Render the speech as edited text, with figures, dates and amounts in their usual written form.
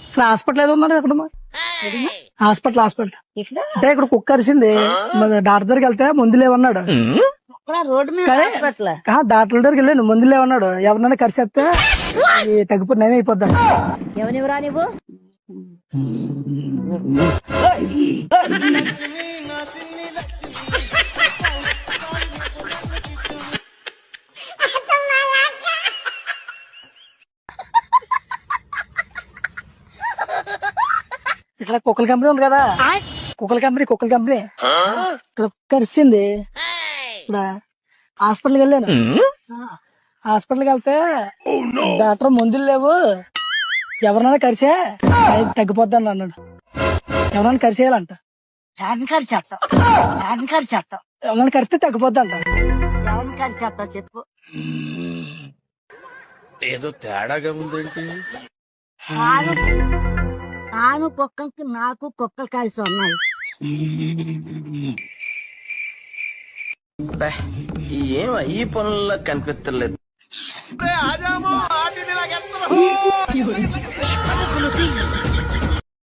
ఇక్కడ హాస్పిటల్ ఏదో ఉన్నాడు అక్కడ హాస్పిటల్ అంటే ఇక్కడ కుక్క అరిసింది డాక్టర్ దగ్గరికి వెళ్తే మందులు ఏమన్నాడు రోడ్డు మీద హాస్పిటల్ డాక్టర్ దగ్గరికి వెళ్ళాను మందులు ఏమన్నాడు ఎవరినైనా కరిసేస్తే తగ్గిపోతే నయం అయిపోద్దా ఎవరెవరా నువ్వు ఇక్కడ కుక్కల కంపెనీ ఉంది కదా కుక్కల కంపెనీ ఇక్కడ కుక్క అరిసింది ఇక్కడ హాస్పిటల్కి వెళ్ళాను హాస్పిటల్కి వెళ్తే డాక్టర్ మందులు లేవు ఎవరినైనా కరిసే తగ్గిపోద్ది అని అన్నాడు ఎవరైనా కరిసేయాలంట ఎవరైనా కరిస్తే తగ్గిపోద్ది అంట ఎవరిని కలిసేస్తా చెప్పు ఏదో తేడాగా ఉందేంటి నాను కుక్కలకి నాకు కుక్కలు కలిసి ఉన్నాయి ఏం ఈ పనుల్లో కనిపించలేదు ఆజాము